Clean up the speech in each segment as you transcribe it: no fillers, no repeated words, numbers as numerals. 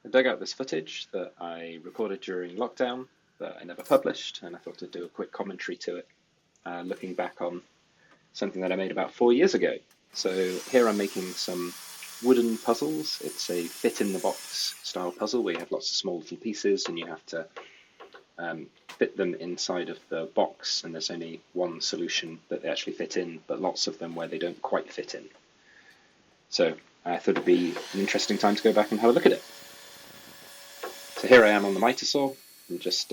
I dug out this footage that I recorded during lockdown that I never published, and I thought I'd do a quick commentary to it, looking back on something that I made about 4 years ago. So here I'm making some wooden puzzles. It's a fit-in-the-box style puzzle where you have lots of small little pieces and you have to fit them inside of the box, and there's only one solution that they actually fit in, but lots of them where they don't quite fit in. So I thought it'd be an interesting time to go back and have a look at it. So here I am on the miter saw. I'm just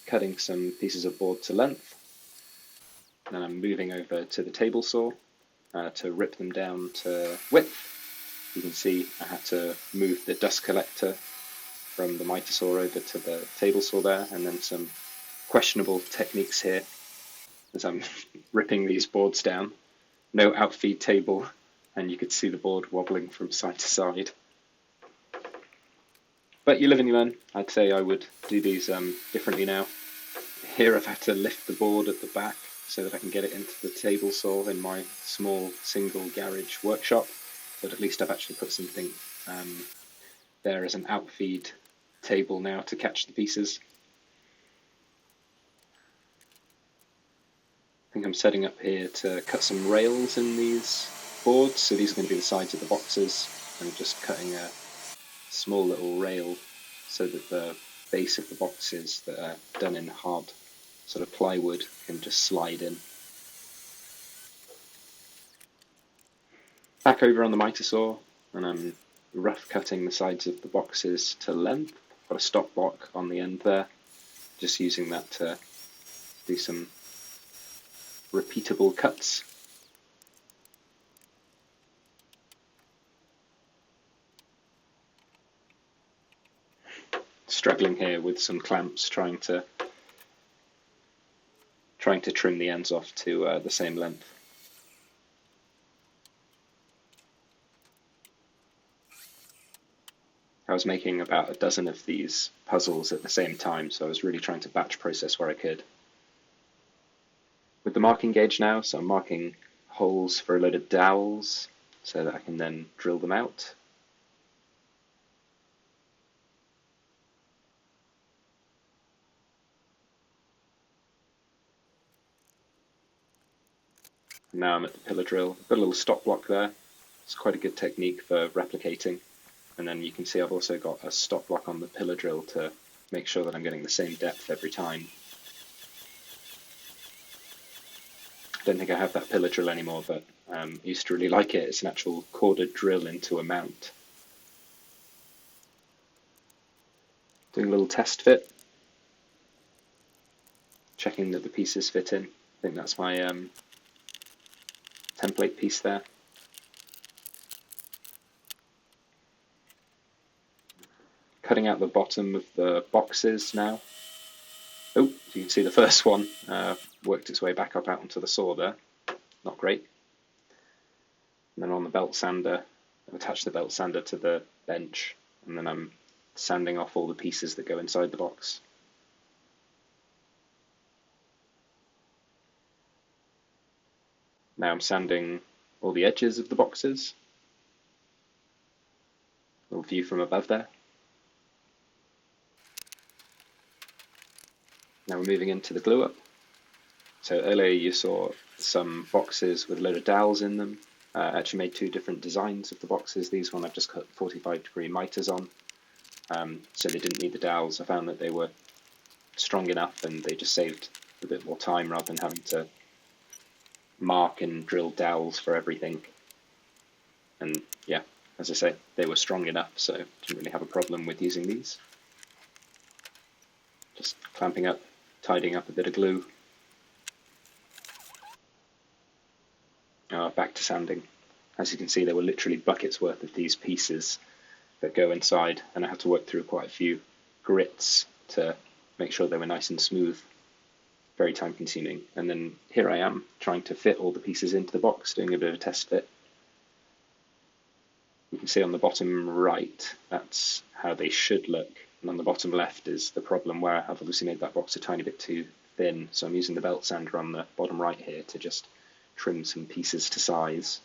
cutting some pieces of board to length. Then I'm moving over to the table saw to rip them down to width. You can see I had to move the dust collector from the miter saw over to the table saw there, and then some questionable techniques here as I'm ripping these boards down. No outfeed table, and you could see the board wobbling from side to side. But you live and you learn. I'd say I would do these differently now. Here I've had to lift the board at the back so that I can get it into the table saw in my small single garage workshop, but at least I've actually put something there as an outfeed table now to catch the pieces. I think I'm setting up here to cut some rails in these boards, so these are going to be the sides of the boxes. I'm just cutting a small little rail so that the base of the boxes that are done in hard sort of plywood can just slide in. Back over on the miter saw, and I'm rough cutting the sides of the boxes to length. Got a stop block on the end there, just using that to do some repeatable cuts. Struggling here with some clamps, trying to trim the ends off to the same length. I was making about a dozen of these puzzles at the same time, so I was really trying to batch process where I could. With the marking gauge now, so I'm marking holes for a load of dowels so that I can then drill them out. Now I'm at the pillar drill. I've got a little stop block there. It's quite a good technique for replicating. And then you can see I've also got a stop block on the pillar drill to make sure that I'm getting the same depth every time. I don't think I have that pillar drill anymore, but I used to really like it. It's an actual corded drill into a mount. Doing a little test fit. Checking that the pieces fit in. I think that's my template piece there. Cutting out the bottom of the boxes now. Oh, you can see the first one worked its way back up out onto the saw there. Not great. And then on the belt sander, I've attached the belt sander to the bench, and then I'm sanding off all the pieces that go inside the box. Now I'm sanding all the edges of the boxes. Little view from above there. Now we're moving into the glue up. So earlier you saw some boxes with a load of dowels in them. I actually made two different designs of the boxes. These one I've just cut 45-degree miters on, so they didn't need the dowels. I found that they were strong enough and they just saved a bit more time rather than having to mark and drill dowels for everything. And yeah, as I say, they were strong enough, so I didn't really have a problem with using these. Just clamping up, tidying up a bit of glue. Back to sanding. As you can see, there were literally buckets worth of these pieces that go inside, and I had to work through quite a few grits to make sure they were nice and smooth. Very time consuming. And then here I am trying to fit all the pieces into the box, doing a bit of a test fit. You can see on the bottom right, that's how they should look. And on the bottom left is the problem where I've obviously made that box a tiny bit too thin. So I'm using the belt sander on the bottom right here to just trim some pieces to size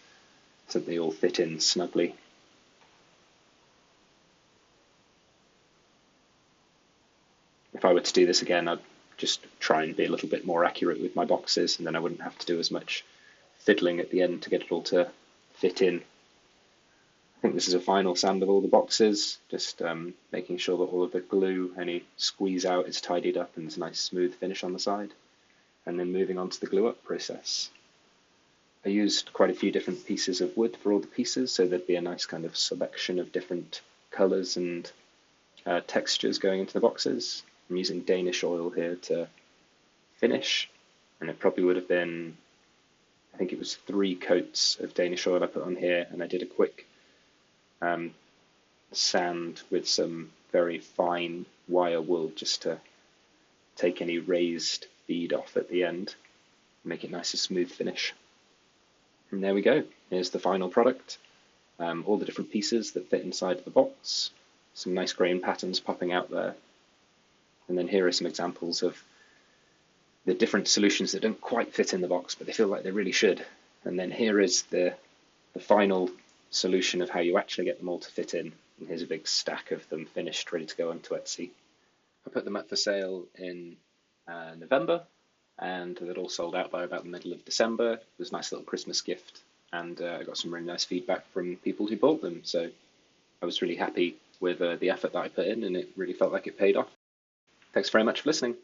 so that they all fit in snugly. if I were to do this again, I'd just try and be a little bit more accurate with my boxes, and then I wouldn't have to do as much fiddling at the end to get it all to fit in. I think this is a final sand of all the boxes, just making sure that all of the glue, any squeeze out, is tidied up and there's a nice smooth finish on the side, and then moving on to the glue up process. I used quite a few different pieces of wood for all the pieces, so there'd be a nice kind of selection of different colours and textures going into the boxes. I'm using Danish oil here to finish, and it probably would have been, I think it was 3 coats of Danish oil I put on here, and I did a quick sand with some very fine wire wool just to take any raised bead off at the end, make it nice and smooth finish. And there we go, here's the final product. All the different pieces that fit inside of the box, some nice grain patterns popping out there. And then here are some examples of the different solutions that don't quite fit in the box, but they feel like they really should. And then here is the final solution of how you actually get them all to fit in. And here's a big stack of them finished, ready to go onto Etsy. I put them up for sale in November, and they'd all sold out by about the middle of December. It was a nice little Christmas gift, and I got some really nice feedback from people who bought them. So I was really happy with the effort that I put in, and it really felt like it paid off. Thanks very much for listening.